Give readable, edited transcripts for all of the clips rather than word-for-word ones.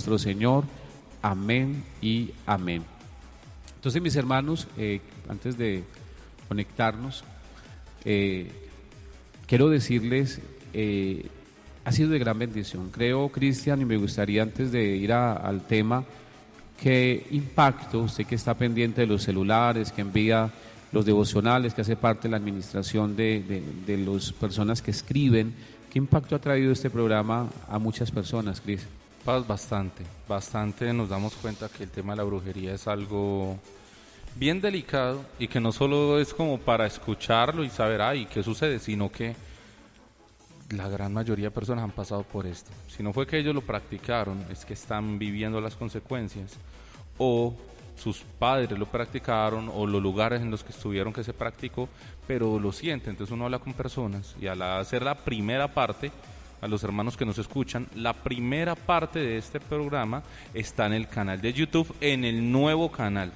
Nuestro Señor. Amén y amén. Entonces, mis hermanos, antes de conectarnos, quiero decirles, ha sido de gran bendición. Creo, Cristian, y me gustaría antes de ir al tema, qué impacto, usted que está pendiente de los celulares, que envía los devocionales, que hace parte de la administración de las personas que escriben, ¿qué impacto ha traído este programa a muchas personas, Cris? Paz, bastante nos damos cuenta que el tema de la brujería es algo bien delicado y que no solo es como para escucharlo y saber, ay, ¿qué sucede? Sino que la gran mayoría de personas han pasado por esto. Si no fue que ellos lo practicaron, es que están viviendo las consecuencias, o sus padres lo practicaron, o los lugares en los que estuvieron que se practicó, pero lo sienten. Entonces uno habla con personas y al hacer la primera parte, a los hermanos que nos escuchan, la primera parte de este programa está en el canal de YouTube, en el nuevo canal.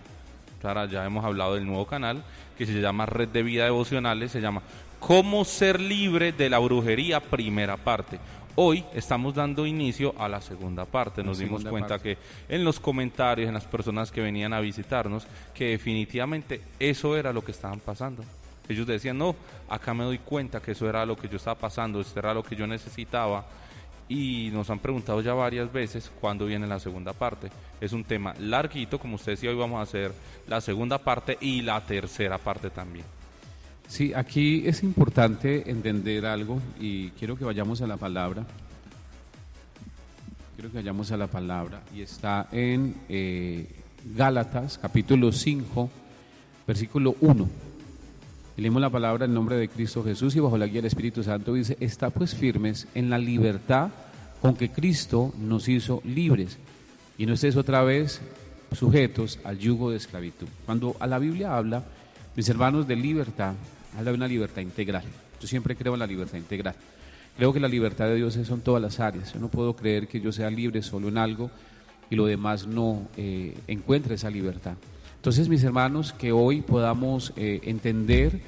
Ahora ya hemos hablado del nuevo canal que se llama Red de Vida Devocionales, se llama Cómo ser libre de la brujería, primera parte. Hoy estamos dando inicio a la segunda parte. Nos dimos cuenta que en los comentarios, en las personas que venían a visitarnos, que definitivamente eso era lo que estaban pasando. Ellos decían, no, acá me doy cuenta que eso era lo que yo estaba pasando, esto era lo que yo necesitaba. Y nos han preguntado ya varias veces cuándo viene la segunda parte. Es un tema larguito, como usted decía, hoy vamos a hacer la segunda parte y la tercera parte también. Sí, aquí es importante entender algo y quiero que vayamos a la palabra. Y está en Gálatas, capítulo 5, versículo 1. Y leemos la palabra en nombre de Cristo Jesús y bajo la guía del Espíritu Santo dice: está pues firmes en la libertad con que Cristo nos hizo libres, y no estéis otra vez sujetos al yugo de esclavitud. Cuando a la Biblia habla, mis hermanos, de libertad, habla de una libertad integral. Yo siempre creo en la libertad integral. Creo que la libertad de Dios es en todas las áreas. Yo no puedo creer que yo sea libre solo en algo y lo demás no encuentre esa libertad. Entonces, mis hermanos, que hoy podamos entender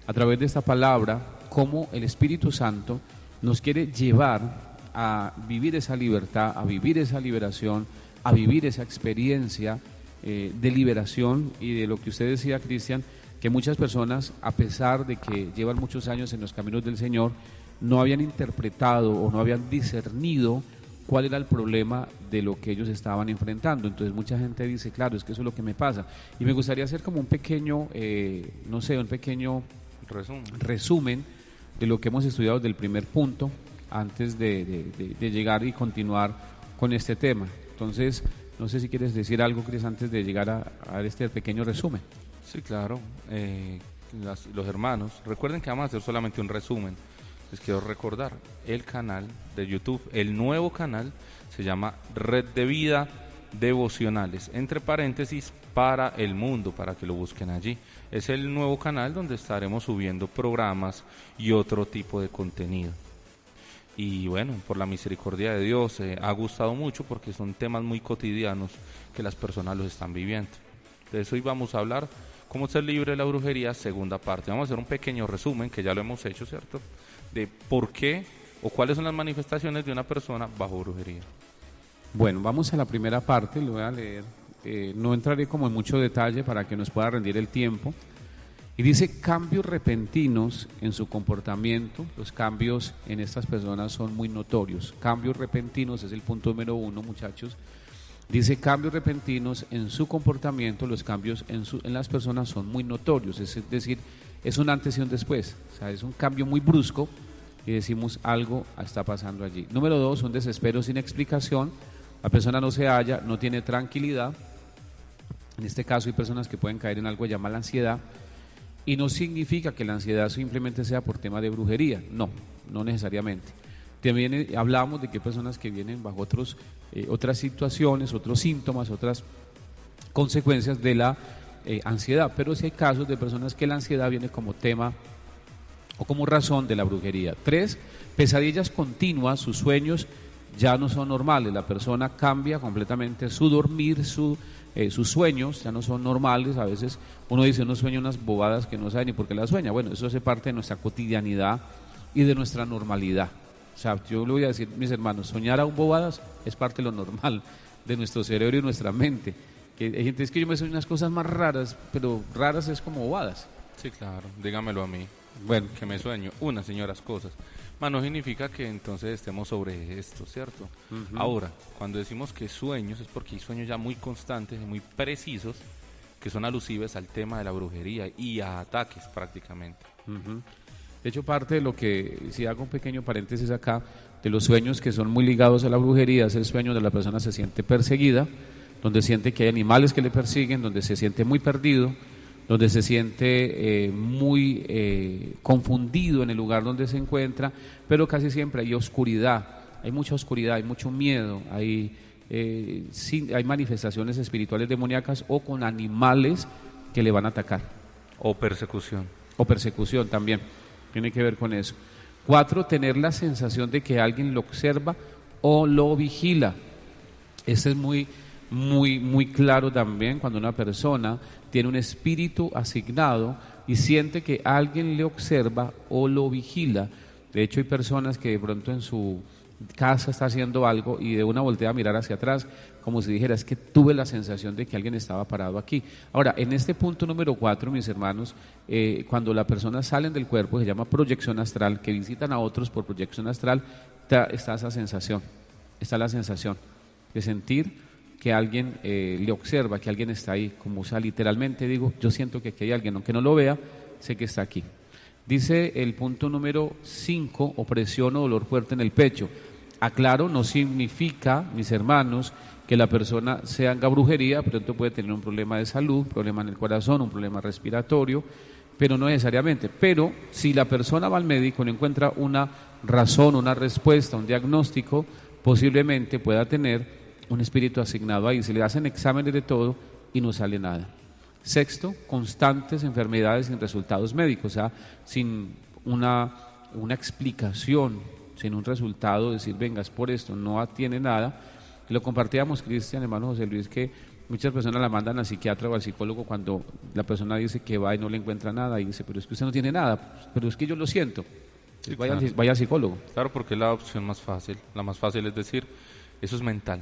a través de esta palabra cómo el Espíritu Santo nos quiere llevar a vivir esa libertad, a vivir esa liberación, a vivir esa experiencia de liberación. Y de lo que usted decía, Cristian, que muchas personas, a pesar de que llevan muchos años en los caminos del Señor, no habían interpretado o no habían discernido cuál era el problema de lo que ellos estaban enfrentando. Entonces mucha gente dice, claro, es que eso es lo que me pasa. Y me gustaría hacer como un pequeño, un pequeño resumen de lo que hemos estudiado del primer punto antes de llegar y continuar con este tema. Entonces, no sé si quieres decir algo, Cris, antes de llegar a este pequeño resumen. Sí, claro. Los hermanos, recuerden que vamos a hacer solamente un resumen. Les quiero recordar, el canal de YouTube, el nuevo canal, se llama Red de Vida Devocionales, entre paréntesis, para el mundo, para que lo busquen allí. Es el nuevo canal donde estaremos subiendo programas y otro tipo de contenido. Y bueno, por la misericordia de Dios, ha gustado mucho porque son temas muy cotidianos que las personas los están viviendo. De eso hoy vamos a hablar, cómo ser libre de la brujería, segunda parte. Vamos a hacer un pequeño resumen, que ya lo hemos hecho, ¿cierto?, de por qué o cuáles son las manifestaciones de una persona bajo brujería. Bueno, vamos a la primera parte, lo voy a leer. No entraré como en mucho detalle para que nos pueda rendir el tiempo. Y dice: cambios repentinos en su comportamiento. Los cambios en estas personas son muy notorios. Cambios repentinos es el punto número 1, muchachos. Dice: cambios repentinos en su comportamiento. Los cambios en las personas son muy notorios, es decir, es un antes y un después. O sea, es un cambio muy brusco y decimos, algo está pasando allí. Número 2, un desespero sin explicación. La persona no se halla, no tiene tranquilidad. En este caso hay personas que pueden caer en algo llamado la ansiedad, y no significa que la ansiedad simplemente sea por tema de brujería, no necesariamente. También hablamos de que hay personas que vienen bajo otras situaciones, otros síntomas, otras consecuencias de la ansiedad, pero sí hay casos de personas que la ansiedad viene como tema o como razón de la brujería. 3, pesadillas continuas, sus sueños ya no son normales, la persona cambia completamente su dormir, sus sueños ya no son normales. A veces uno dice, uno sueña unas bobadas que no sabe ni por qué las sueña. Bueno, eso hace parte de nuestra cotidianidad y de nuestra normalidad. O sea, yo le voy a decir, mis hermanos, soñar aún bobadas es parte de lo normal de nuestro cerebro y nuestra mente. Que hay gente, es que yo me sueño unas cosas más raras, pero raras es como bobadas. Sí, claro, dígamelo a mí. Bueno, Que me sueño unas señoras cosas. No significa que entonces estemos sobre esto, ¿cierto? Ahora, cuando decimos que sueños es porque hay sueños ya muy constantes y muy precisos que son alusivos al tema de la brujería y a ataques prácticamente. de hecho, parte de lo que, si hago un pequeño paréntesis acá, de los sueños que son muy ligados a la brujería, es el sueño donde la persona se siente perseguida, donde siente que hay animales que le persiguen, donde se siente muy perdido, donde se siente muy confundido en el lugar donde se encuentra, pero casi siempre hay oscuridad, hay mucha oscuridad, hay mucho miedo, hay manifestaciones espirituales demoníacas o con animales que le van a atacar. O persecución. O persecución también, tiene que ver con eso. 4, tener la sensación de que alguien lo observa o lo vigila. Este es muy claro también cuando una persona tiene un espíritu asignado y siente que alguien le observa o lo vigila. De hecho, hay personas que de pronto en su casa está haciendo algo y de una voltea a mirar hacia atrás, como si dijera, es que tuve la sensación de que alguien estaba parado aquí. Ahora, en este punto número 4, mis hermanos, cuando las personas salen del cuerpo, se llama proyección astral, que visitan a otros por proyección astral, está esa sensación, está la sensación de sentir que alguien le observa, que alguien está ahí, como o sea, literalmente digo, yo siento que aquí hay alguien, aunque no lo vea, sé que está aquí. Dice el punto número 5, opresión o dolor fuerte en el pecho. Aclaro, no significa, mis hermanos, que la persona se haga brujería, pronto puede tener un problema de salud, un problema en el corazón, un problema respiratorio, pero no necesariamente. Pero si la persona va al médico y no encuentra una razón, una respuesta, un diagnóstico, posiblemente pueda tener un espíritu asignado ahí. Se le hacen exámenes de todo y no sale nada. 6, constantes enfermedades sin resultados médicos, o sea, sin una explicación, sin un resultado, decir, venga, es por esto, no tiene nada. Lo compartíamos, Cristian, hermano José Luis, que muchas personas la mandan al psiquiatra o al psicólogo cuando la persona dice que va y no le encuentra nada y dice, pero es que usted no tiene nada, pero es que yo lo siento. Sí, vaya al psicólogo. Claro, porque es la opción más fácil. La más fácil es decir, eso es mental.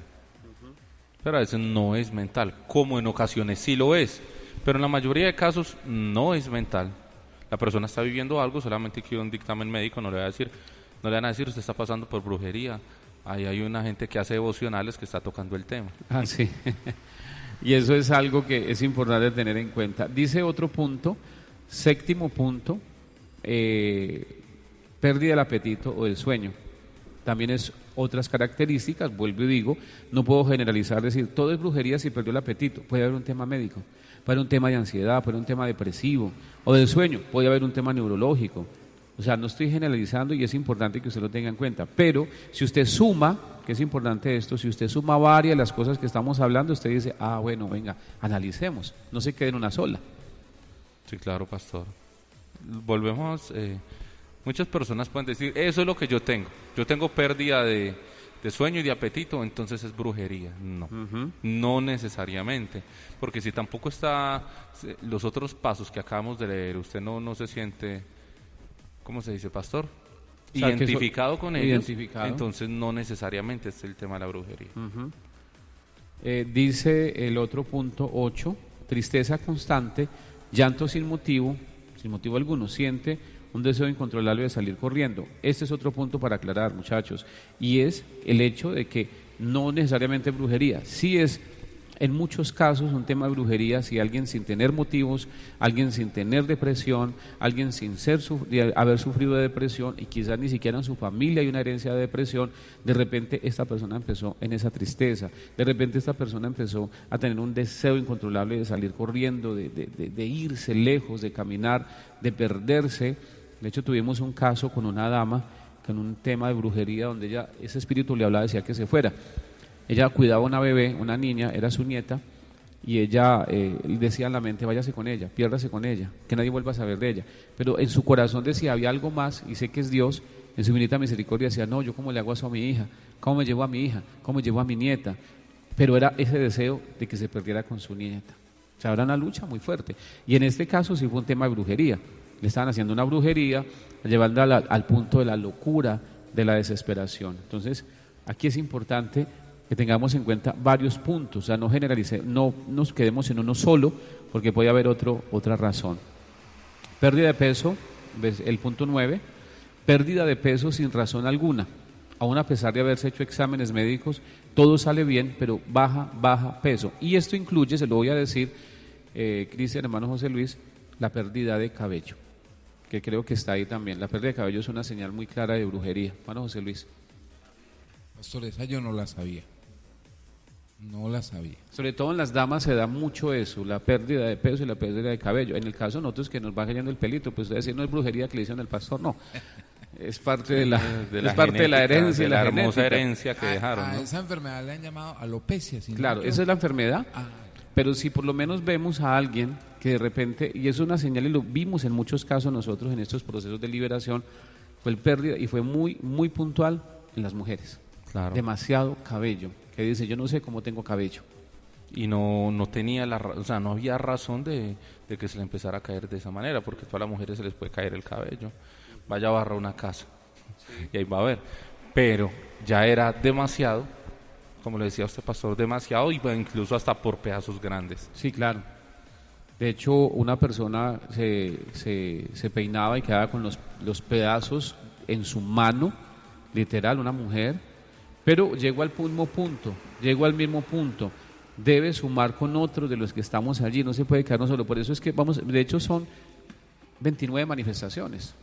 Pero a veces no es mental, como en ocasiones sí lo es. Pero en la mayoría de casos no es mental. La persona está viviendo algo, solamente que un dictamen médico no le van a decir usted está pasando por brujería. Ahí hay una gente que hace devocionales que está tocando el tema. Ah, sí. Y eso es algo que es importante tener en cuenta. Dice otro punto, 7º punto, pérdida del apetito o del sueño. También es otras características, vuelvo y digo, no puedo generalizar, decir, todo es brujería si perdió el apetito. Puede haber un tema médico, puede haber un tema de ansiedad, puede haber un tema depresivo o del sueño, puede haber un tema neurológico. O sea, no estoy generalizando y es importante que usted lo tenga en cuenta, pero si usted suma, que es importante esto, si usted suma varias de las cosas que estamos hablando, usted dice, bueno, venga, analicemos, no se quede en una sola. Sí, claro, pastor. Volvemos, muchas personas pueden decir, eso es lo que yo tengo pérdida de sueño y de apetito, entonces es brujería. No, no necesariamente, porque si tampoco está los otros pasos que acabamos de leer, usted no se siente, ¿cómo se dice, pastor? O sea, identificado con ellos, entonces no necesariamente es el tema de la brujería. Dice el otro punto 8, tristeza constante, llanto sin motivo alguno, siente un deseo incontrolable de salir corriendo. Este es otro punto para aclarar, muchachos, y es el hecho de que no necesariamente es brujería, sí es en muchos casos un tema de brujería si alguien sin tener motivos, alguien sin tener depresión, alguien sin haber sufrido de depresión y quizás ni siquiera en su familia hay una herencia de depresión, de repente esta persona empezó en esa tristeza, de repente esta persona empezó a tener un deseo incontrolable de salir corriendo, de irse lejos, de caminar, de perderse. De hecho tuvimos un caso con una dama con un tema de brujería donde ese espíritu le hablaba, decía que se fuera. Ella cuidaba a una bebé, una niña, era su nieta, y ella decía en la mente, váyase con ella, piérdase con ella, que nadie vuelva a saber de ella. Pero en su corazón decía, había algo más, y sé que es Dios, en su infinita misericordia decía, no, yo cómo le hago eso a mi hija, cómo me llevo a mi hija, cómo me llevo a mi nieta. Pero era ese deseo de que se perdiera con su nieta. O sea, era una lucha muy fuerte. Y en este caso sí fue un tema de brujería. Le estaban haciendo una brujería, llevándola al punto de la locura, de la desesperación. Entonces, aquí es importante que tengamos en cuenta varios puntos, o sea, no no nos quedemos en uno solo, porque puede haber otra razón. Pérdida de peso, el punto 9, pérdida de peso sin razón alguna. Aún a pesar de haberse hecho exámenes médicos, todo sale bien, pero baja peso. Y esto incluye, se lo voy a decir, Cristian, hermano José Luis, la pérdida de cabello, que creo que está ahí también. La pérdida de cabello es una señal muy clara de brujería. Hermano José Luis. Pastor, esa yo no la sabía. No la sabía. Sobre todo en las damas se da mucho eso, la pérdida de peso y la pérdida de cabello. En el caso de nosotros que nos va cayendo el pelito, pues ustedes decir, no es brujería que le hicieron al pastor, no. Es parte de la herencia, de la hermosa herencia que dejaron. A ¿no? esa enfermedad le han llamado alopecia. Claro, esa es la enfermedad. Pero si por lo menos vemos a alguien que de repente, y es una señal y lo vimos en muchos casos nosotros en estos procesos de liberación, fue el pérdida y fue muy puntual en las mujeres. Claro. Demasiado cabello, que dice, yo no sé cómo tengo cabello. Y no tenía o sea, no había razón de que se le empezara a caer de esa manera, porque a todas las mujeres se les puede caer el cabello. Vaya a barrar una casa, sí, y ahí va a ver. Pero ya era demasiado, como le decía usted, pastor, demasiado, y incluso hasta por pedazos grandes. Sí, claro. De hecho, una persona se peinaba y quedaba con los pedazos en su mano, literal, una mujer, pero llegó al mismo punto, debe sumar con otros de los que estamos allí, no se puede quedarnos solo. Por eso es que de hecho son 29 manifestaciones.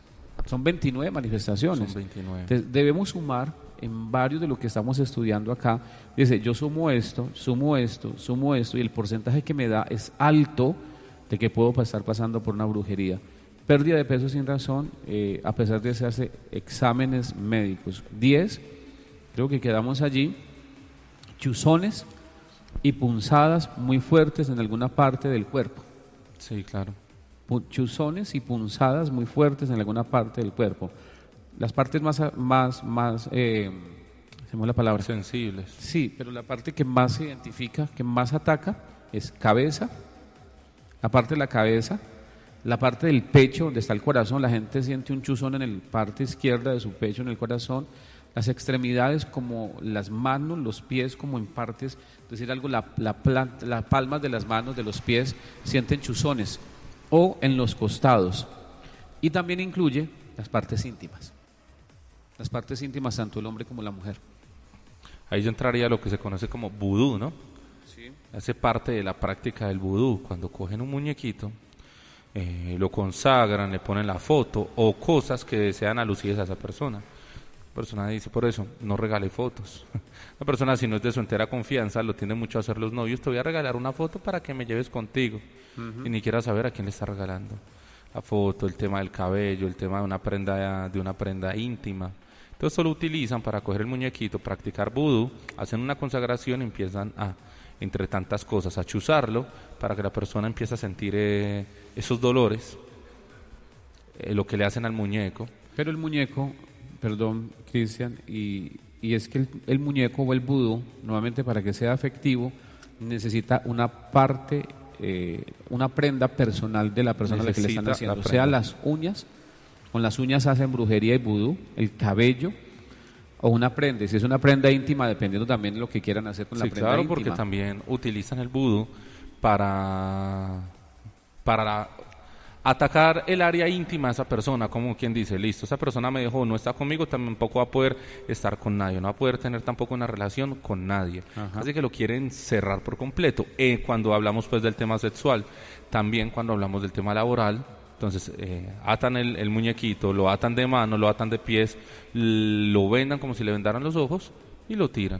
Son 29 manifestaciones. Son 29. Entonces, debemos sumar en varios de lo que estamos estudiando acá. Dice, yo sumo esto, y el porcentaje que me da es alto de que puedo estar pasando por una brujería. Pérdida de peso sin razón, a pesar de hacerse exámenes médicos. 10, creo que quedamos allí. Chuzones y punzadas muy fuertes en alguna parte del cuerpo. Sí, claro. Chuzones y punzadas muy fuertes en alguna parte del cuerpo. Las partes más se me va la palabra. Sensibles. Sí, pero la parte que más se identifica, que más ataca, es cabeza, la parte de la cabeza, la parte del pecho donde está el corazón. La gente siente un chuzón en la parte izquierda de su pecho, en el corazón. Las extremidades como las manos, los pies como en partes, es decir, algo, las palmas de las manos, de los pies, sienten chuzones, o en los costados. Y también incluye las partes íntimas. Las partes íntimas, tanto el hombre como la mujer. Ahí ya entraría lo que se conoce como vudú, ¿no? Sí. Hace parte de la práctica del vudú. Cuando cogen un muñequito, lo consagran, le ponen la foto o cosas que desean alucidas a esa persona. La persona dice, por eso, no regale fotos. La persona, si no es de su entera confianza, lo tiende mucho a hacer los novios, te voy a regalar una foto para que me lleves contigo. Uh-huh. Y ni quiera saber a quién le está regalando la foto, el tema del cabello, el tema de una prenda íntima. Entonces solo utilizan para coger el muñequito, practicar vudú, hacen una consagración y empiezan entre tantas cosas, a chuzarlo para que la persona empiece a sentir esos dolores, lo que le hacen al muñeco. Pero el muñeco, perdón, Cristian, y es que el muñeco o el vudú, nuevamente para que sea efectivo, necesita una parte, una prenda personal de la persona a la que le están haciendo, o sea, las uñas. Con las uñas hacen brujería y vudú, el cabello o una prenda. Y si es una prenda íntima, dependiendo también de lo que quieran hacer con la prenda claro, íntima. Porque también utilizan el vudú para atacar el área íntima de esa persona, como quien dice, listo, esa persona me dejó, no está conmigo, tampoco va a poder estar con nadie, no va a poder tener tampoco una relación con nadie. Ajá. Así que lo quieren cerrar por completo. Cuando hablamos pues del tema sexual, también cuando hablamos del tema laboral, entonces atan el muñequito, lo atan de mano, lo atan de pies, lo vendan como si le vendaran los ojos y lo tiran.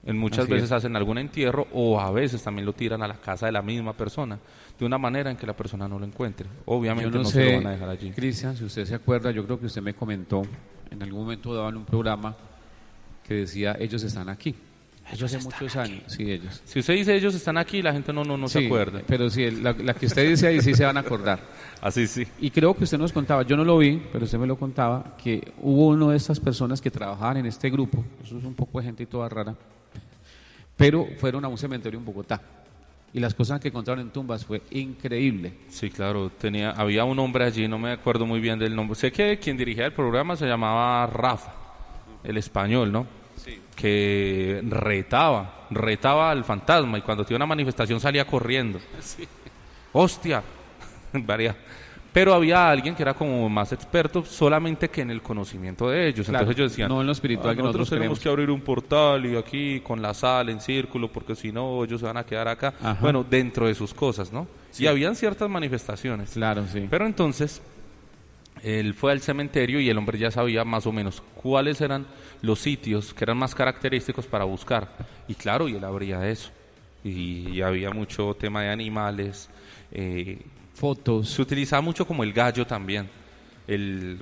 Muchas veces hacen algún entierro o a veces también lo tiran a la casa de la misma persona, de una manera en que la persona no lo encuentre. Obviamente no se lo van a dejar allí. Cristian, si usted se acuerda, yo creo que usted me comentó, en algún momento daban un programa que decía, ellos están aquí. Ellos hace muchos años, sí, ellos. Si usted dice ellos están aquí, la gente no sí, se acuerda. Pero sí, la que usted dice ahí sí se van a acordar. Así sí. Y creo que usted nos contaba, yo no lo vi, pero usted me lo contaba, que hubo una de estas personas que trabajaban en este grupo, eso es un poco de gente y toda rara, pero fueron a un cementerio en Bogotá. Y las cosas que encontraron en tumbas fue increíble. Sí, claro, había un hombre allí, no me acuerdo muy bien del nombre. Sé que quien dirigía el programa se llamaba Rafa. el español, ¿no? Sí. Que retaba al fantasma, y cuando tenía una manifestación salía corriendo. Sí. ¡Hostia! Varía. Pero había alguien que era como más experto solamente que en el conocimiento de ellos. Claro, entonces ellos decían, no en lo espiritual que nosotros tenemos creemos. que abrir un portal y aquí con la sal en círculo, porque si no ellos se van a quedar acá. Ajá. Bueno, dentro de sus cosas, ¿no? Sí. Y habían ciertas manifestaciones. Claro, sí. Pero entonces él fue al cementerio y el hombre ya sabía más o menos cuáles eran los sitios que eran más característicos para buscar. Y claro, y él abría eso. Y había mucho tema de animales, fotos. se utilizaba mucho como el gallo también.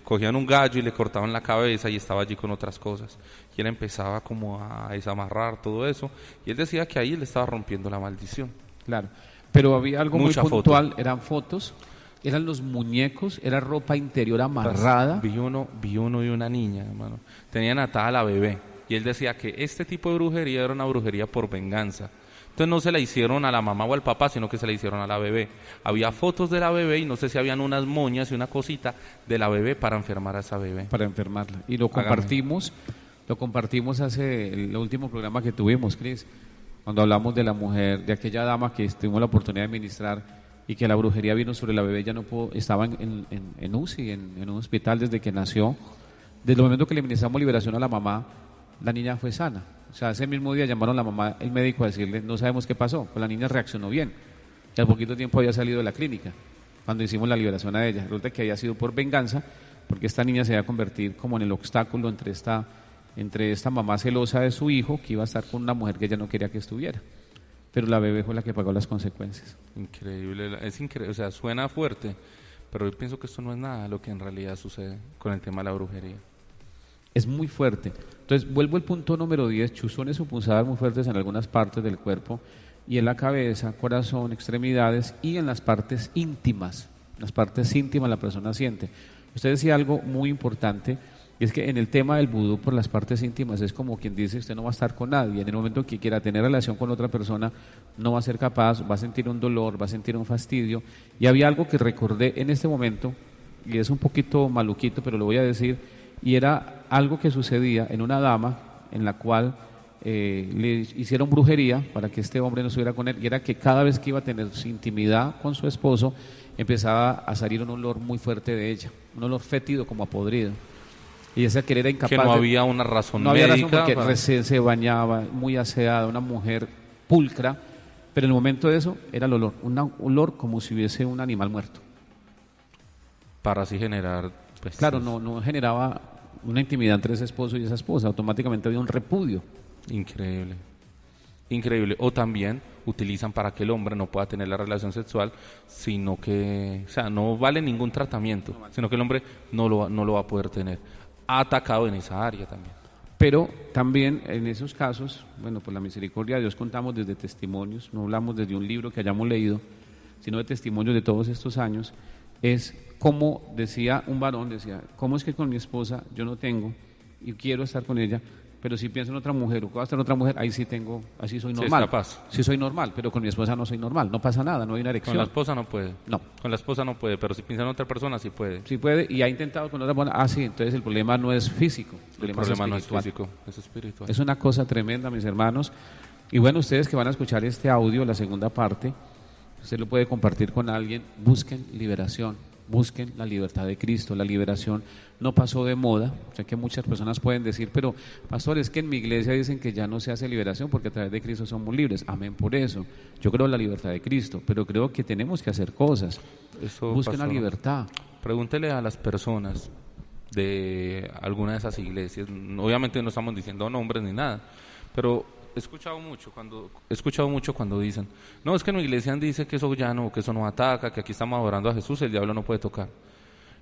Cogían un gallo y le cortaban la cabeza y estaba allí con otras cosas. Y él empezaba como a desamarrar todo eso. Y él decía que ahí él estaba rompiendo la maldición. Claro. Pero había algo Mucha muy puntual, foto. eran fotos, eran los muñecos, era ropa interior amarrada. Vi uno y una niña, hermano. Tenían atada a la bebé. Y él decía que este tipo de brujería era una brujería por venganza. Entonces no se la hicieron a la mamá o al papá, sino que se la hicieron a la bebé. Había fotos de la bebé y no sé si habían unas moñas y una cosita de la bebé para enfermar a esa bebé. Para enfermarla. Y lo compartimos hace el último programa que tuvimos, Cris, cuando hablamos de la mujer, de aquella dama que tuvimos la oportunidad de ministrar y que la brujería vino sobre la bebé, ya no pudo, estaba en UCI, en un hospital desde que nació. Desde el momento que le ministramos liberación a la mamá, la niña fue sana. O sea, ese mismo día llamaron a la mamá, el médico, a decirle, no sabemos qué pasó, pues la niña reaccionó bien. Y al poquito tiempo había salido de la clínica, cuando hicimos la liberación a ella. Resulta que había sido por venganza, porque esta niña se iba a convertir como en el obstáculo entre esta mamá celosa de su hijo, que iba a estar con una mujer que ella no quería que estuviera. Pero la bebé fue la que pagó las consecuencias. Increíble, es increíble, o sea, suena fuerte, pero yo pienso que esto no es nada lo que en realidad sucede con el tema de la brujería. Es muy fuerte. Entonces, vuelvo al punto número 10, chuzones o punzadas muy fuertes en algunas partes del cuerpo, y en la cabeza, corazón, extremidades y en las partes íntimas. Las partes íntimas la persona siente. Usted decía algo muy importante, y es que en el tema del vudú por las partes íntimas es como quien dice, usted no va a estar con nadie. En el momento que quiera tener relación con otra persona, no va a ser capaz, va a sentir un dolor, va a sentir un fastidio. Y había algo que recordé en este momento, y es un poquito maluquito, pero lo voy a decir, y era algo que sucedía en una dama en la cual le hicieron brujería para que este hombre no estuviera con él, y era que cada vez que iba a tener su intimidad con su esposo empezaba a salir un olor muy fuerte de ella, un olor fétido como a podrido, y esa que era incapaz que no había una razón no había médica razón porque para... recién se bañaba, muy aseada, una mujer pulcra, pero en el momento de eso era el olor, un olor como si hubiese un animal muerto. Para así generar... Pues, claro, no generaba una intimidad entre ese esposo y esa esposa, automáticamente había un repudio. Increíble, increíble. O también utilizan para que el hombre no pueda tener la relación sexual, sino que, o sea, no vale ningún tratamiento, sino que el hombre no lo va a poder tener. Ha atacado en esa área también. Pero también en esos casos, bueno, por la misericordia de Dios contamos desde testimonios, no hablamos desde un libro que hayamos leído, sino de testimonios de todos estos años, es como decía un varón, decía, ¿cómo es que con mi esposa yo no tengo y quiero estar con ella, pero si pienso en otra mujer o que va a estar en otra mujer, ahí sí tengo, así soy normal. Sí, es capaz. Sí soy normal, pero con mi esposa no soy normal, no pasa nada, no hay una erección. Con la esposa no puede. No. Con la esposa no puede, pero si piensa en otra persona sí puede. Sí puede, y ha intentado con otra persona, sí, entonces el problema no es físico, El problema no es físico, es espiritual. Es una cosa tremenda, mis hermanos. Y bueno, ustedes que van a escuchar este audio, la segunda parte, usted lo puede compartir con alguien, busquen liberación. Busquen la libertad de Cristo. La liberación no pasó de moda. O sea que muchas personas pueden decir, pero pastor, es que en mi iglesia dicen que ya no se hace liberación porque a través de Cristo somos libres. Amén por eso. Yo creo en la libertad de Cristo, pero creo que tenemos que hacer cosas. Busquen la libertad. Pregúntele a las personas de alguna de esas iglesias. Obviamente no estamos diciendo nombres ni nada, pero he escuchado mucho cuando dicen, no, es que en la iglesia dice que eso ya no, que eso no ataca, que aquí estamos adorando a Jesús, el diablo no puede tocar.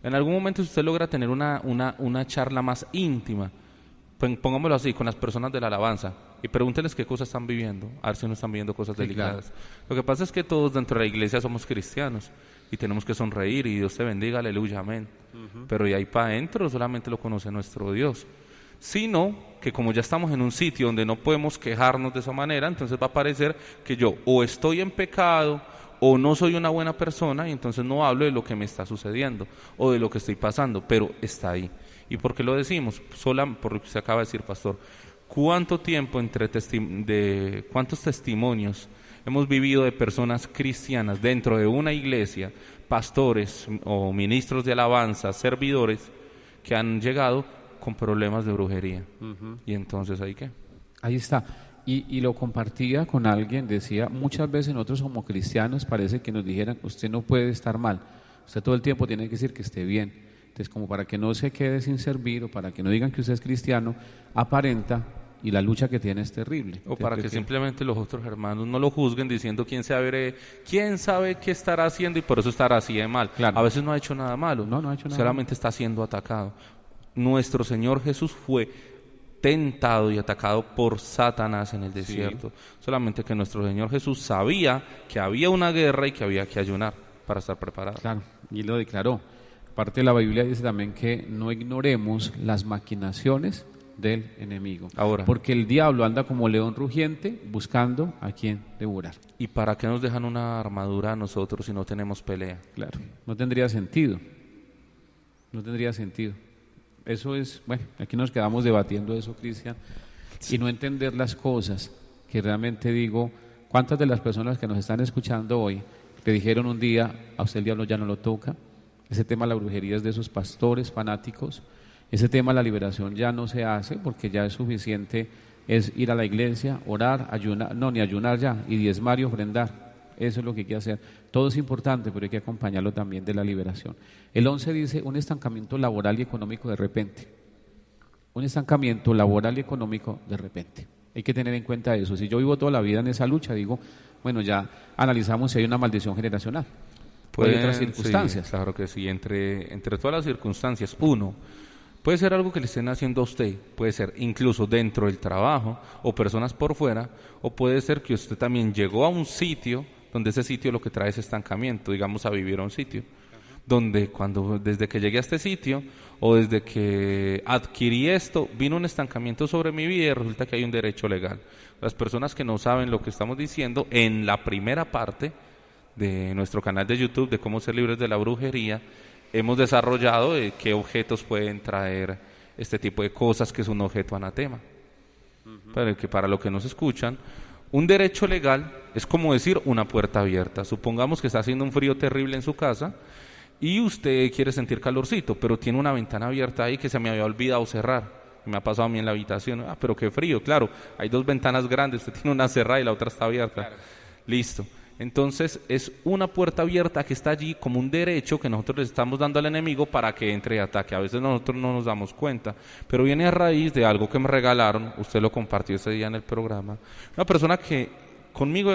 En algún momento si usted logra tener una charla más íntima, pongámoslo así, con las personas de la alabanza, y pregúnteles qué cosas están viviendo, a ver si no están viviendo cosas delicadas. Claro. Lo que pasa es que todos dentro de la iglesia somos cristianos, y tenemos que sonreír, y Dios te bendiga, aleluya, amén. Pero de ahí para adentro solamente lo conoce nuestro Dios. Sino que como ya estamos en un sitio donde no podemos quejarnos de esa manera, entonces va a parecer que yo o estoy en pecado o no soy una buena persona y entonces no hablo de lo que me está sucediendo o de lo que estoy pasando, pero está ahí. ¿Y por qué lo decimos? Por lo que se acaba de decir, pastor. ¿Cuánto tiempo cuántos testimonios hemos vivido de personas cristianas dentro de una iglesia, pastores o ministros de alabanza, servidores, que han llegado con problemas de brujería? Y entonces, ¿ahí qué? Ahí está. Y lo compartía con alguien, decía, muchas veces nosotros como cristianos parece que nos dijeran, usted no puede estar mal, usted todo el tiempo tiene que decir que esté bien. Entonces, como para que no se quede sin servir o para que no digan que usted es cristiano, aparenta, y la lucha que tiene es terrible. O para que simplemente los otros hermanos no lo juzguen diciendo quién sabe qué estará haciendo y por eso estará así de mal. Claro. A veces no ha hecho nada malo, no ha hecho nada solamente está siendo atacado. Nuestro Señor Jesús fue tentado y atacado por Satanás en el desierto. Solamente que nuestro Señor Jesús sabía que había una guerra y que había que ayunar para estar preparado. Claro, y lo declaró. Parte de la Biblia dice también que no ignoremos las maquinaciones del enemigo. Ahora, porque el diablo anda como león rugiente buscando a quien devorar. ¿Y para qué nos dejan una armadura a nosotros si no tenemos pelea? Claro, no tendría sentido. No tendría sentido. Eso es, bueno, aquí nos quedamos debatiendo eso, Cristian, y no entender las cosas que realmente digo, ¿cuántas de las personas que nos están escuchando hoy te dijeron un día, a usted el diablo ya no lo toca? Ese tema de la brujería es de esos pastores fanáticos. Ese tema de la liberación ya no se hace porque ya es suficiente, es ir a la iglesia, orar, ayunar, no, ni ayunar ya, y diezmar y ofrendar. Eso es lo que hay que hacer. Todo es importante, pero hay que acompañarlo también de la liberación. El 11 dice un estancamiento laboral y económico de repente. Un estancamiento laboral y económico de repente. Hay que tener en cuenta eso. Si yo vivo toda la vida en esa lucha, digo, bueno, ya analizamos si hay una maldición generacional. Puede haber otras circunstancias. Sí, claro que sí. Entre todas las circunstancias, puede ser algo que le estén haciendo a usted, puede ser incluso dentro del trabajo o personas por fuera, o puede ser que usted también llegó a un sitio donde ese sitio lo que trae es estancamiento, digamos a vivir a un sitio, donde desde que llegué a este sitio o desde que adquirí esto, vino un estancamiento sobre mi vida y resulta que hay un derecho legal. Las personas que no saben lo que estamos diciendo, en la primera parte de nuestro canal de YouTube de cómo ser libres de la brujería, hemos desarrollado qué objetos pueden traer este tipo de cosas, que es un objeto anatema. Para los que nos escuchan, un derecho legal es como decir una puerta abierta. Supongamos que está haciendo un frío terrible en su casa y usted quiere sentir calorcito, pero tiene una ventana abierta ahí que se me había olvidado cerrar. Me ha pasado a mí en la habitación, pero qué frío, claro, hay dos ventanas grandes, usted tiene una cerrada y la otra está abierta. Claro. Listo. Entonces es una puerta abierta que está allí como un derecho que nosotros le estamos dando al enemigo para que entre y ataque. A veces nosotros no nos damos cuenta, pero viene a raíz de algo que me regalaron, usted lo compartió ese día en el programa, una persona que conmigo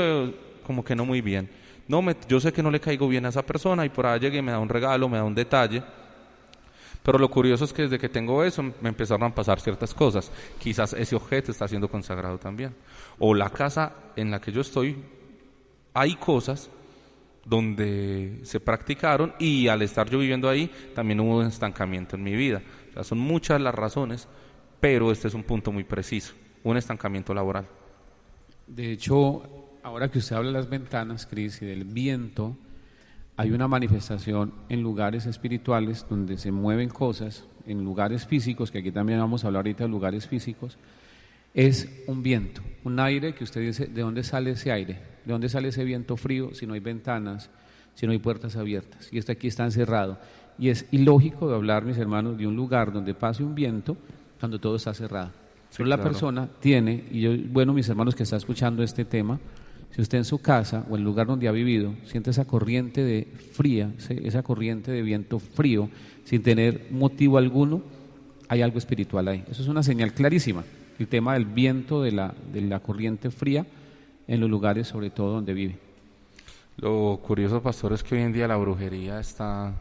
como que no muy bien. Yo sé que no le caigo bien a esa persona y por ahí llegué y me da un regalo, me da un detalle. Pero lo curioso es que desde que tengo eso me empezaron a pasar ciertas cosas. Quizás ese objeto está siendo consagrado también. O la casa en la que yo estoy, hay cosas donde se practicaron y al estar yo viviendo ahí también hubo un estancamiento en mi vida. O sea, son muchas las razones, pero este es un punto muy preciso, un estancamiento laboral. De hecho, ahora que usted habla de las ventanas, Cris, y del viento, hay una manifestación en lugares espirituales donde se mueven cosas, en lugares físicos, que aquí también vamos a hablar ahorita de lugares físicos. Es un viento, un aire que usted dice, ¿de dónde sale ese aire? ¿De dónde sale ese viento frío si no hay ventanas, si no hay puertas abiertas? Y esto aquí está encerrado. Y es ilógico de hablar, mis hermanos, de un lugar donde pase un viento cuando todo está cerrado. Sí, pero la persona tiene, y yo, bueno, mis hermanos que está escuchando este tema, si usted en su casa o en el lugar donde ha vivido siente esa corriente de fría, esa corriente de viento frío, sin tener motivo alguno, hay algo espiritual ahí. Eso es una señal clarísima. El tema del viento, de la corriente fría en los lugares sobre todo donde vive. Lo curioso, pastor, es que hoy en día la brujería está,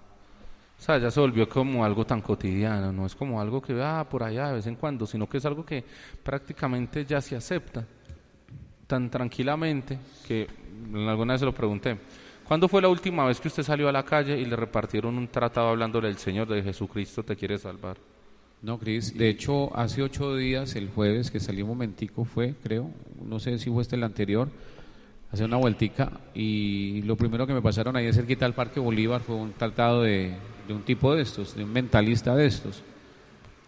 o sea, ya se volvió como algo tan cotidiano, no es como algo que por allá de vez en cuando, sino que es algo que prácticamente ya se acepta tan tranquilamente que alguna vez se lo pregunté. ¿Cuándo fue la última vez que usted salió a la calle y le repartieron un tratado hablándole del Señor, de Jesucristo te quiere salvar? No, Cris, de hecho hace 8 días, el jueves que salí un momentico fue, creo, no sé si fue el anterior, hacer una vueltica y lo primero que me pasaron ahí cerquita al Parque Bolívar fue un tratado de un tipo de estos, de un mentalista de estos.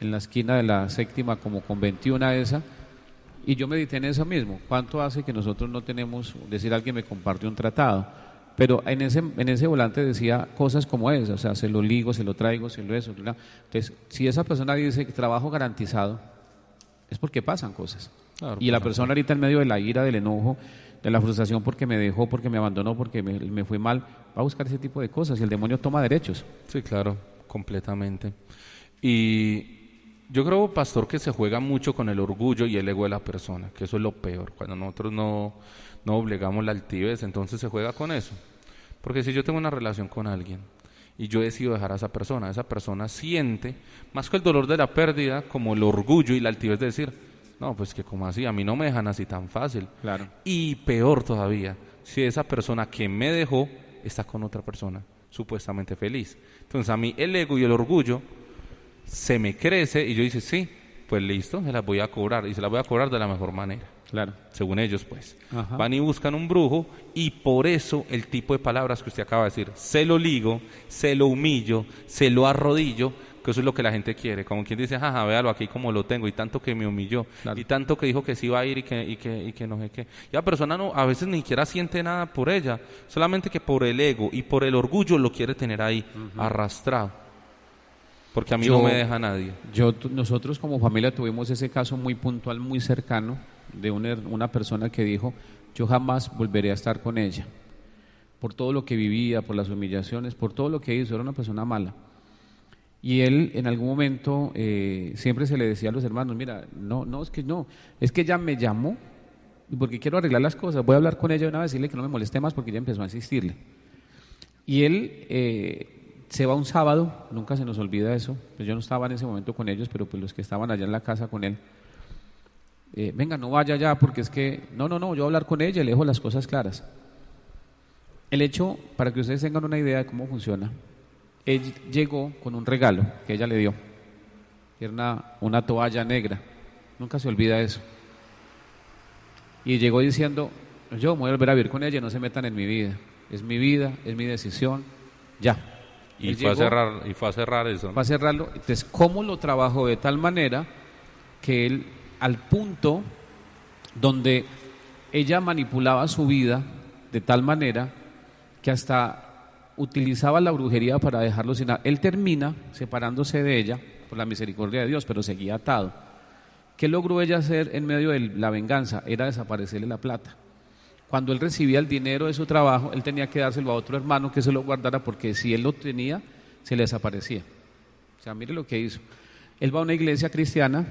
en la esquina de la séptima, como con 21 esa, y yo medité en eso mismo. ¿Cuánto hace que nosotros no tenemos, decir alguien me compartió un tratado? Pero en ese volante decía cosas como esas, o sea, se lo ligo, se lo traigo, se lo eso. Entonces, si esa persona dice trabajo garantizado, es porque pasan cosas. Claro, Y la pasan persona ahorita en medio de la ira, del enojo, de la frustración porque me dejó, porque me abandonó, porque me fue mal, va a buscar ese tipo de cosas y el demonio toma derechos. Sí, claro, completamente. Y yo creo, pastor, que se juega mucho con el orgullo y el ego de la persona, que eso es lo peor. Cuando nosotros no obligamos la altivez, entonces se juega con eso. Porque si yo tengo una relación con alguien y yo decido dejar a esa persona siente, más que el dolor de la pérdida, como el orgullo y la altivez de decir, no, pues que como así, a mí no me dejan así tan fácil. Claro. Y peor todavía, si esa persona que me dejó está con otra persona, supuestamente feliz. Entonces a mí el ego y el orgullo se me crece y yo dice, sí, pues listo, se las voy a cobrar y se las voy a cobrar de la mejor manera. Claro. Según ellos, pues. Ajá. Van y buscan un brujo y por eso el tipo de palabras que usted acaba de decir, se lo ligo, se lo humillo, se lo arrodillo, que eso es lo que la gente quiere. Como quien dice, jaja, véalo aquí como lo tengo y tanto que me humilló, Claro. y tanto que dijo que sí iba a ir y que no sé qué. Y la persona no, a veces ni siquiera siente nada por ella, solamente que por el ego y por el orgullo lo quiere tener ahí, arrastrado. Porque a mí no me deja nadie. Nosotros como familia tuvimos ese caso muy puntual, muy cercano, de una persona que dijo, yo jamás volveré a estar con ella, por todo lo que vivía, por las humillaciones, por todo lo que hizo, era una persona mala. Y él en algún momento siempre se le decía a los hermanos, mira, es que ella me llamó y porque quiero arreglar las cosas, voy a hablar con ella una vez, decirle que no me moleste más porque ella empezó a insistirle. Y él se va un sábado, nunca se nos olvida eso, pues yo no estaba en ese momento con ellos, pero pues los que estaban allá en la casa con él, venga, no vaya ya porque es que, no, yo voy a hablar con ella y le dejo las cosas claras. El hecho, para que ustedes tengan una idea de cómo funciona, él llegó con un regalo que ella le dio, que era una toalla negra, nunca se olvida eso. Y llegó diciendo, yo me voy a volver a vivir con ella, no se metan en mi vida, es mi decisión, ya. Y fue a cerrar eso, ¿no? Fue a cerrarlo. Entonces, ¿cómo lo trabajó de tal manera que él, al punto donde ella manipulaba su vida de tal manera que hasta utilizaba la brujería para dejarlo sin nada? Él termina separándose de ella por la misericordia de Dios, pero seguía atado. ¿Qué logró ella hacer en medio de la venganza? Era desaparecerle la plata. Cuando él recibía el dinero de su trabajo, él tenía que dárselo a otro hermano que se lo guardara, porque si él lo tenía, se le desaparecía. O sea, mire lo que hizo. Él va a una iglesia cristiana,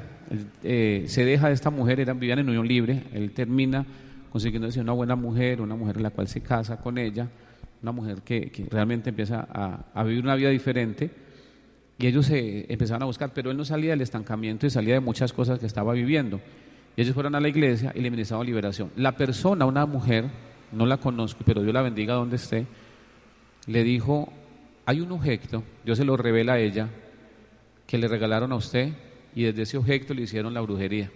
se deja de esta mujer, vivían en unión libre, él termina consiguiéndose una buena mujer, una mujer en la cual se casa con ella, una mujer que realmente empieza a vivir una vida diferente, y ellos se empezaban a buscar, pero él no salía del estancamiento y salía de muchas cosas que estaba viviendo. Y ellos fueron a la iglesia y le ministraban liberación. La persona, una mujer, no la conozco, pero Dios la bendiga donde esté, le dijo, hay un objeto, Dios se lo revela a ella, que le regalaron a usted, y desde ese objeto le hicieron la brujería.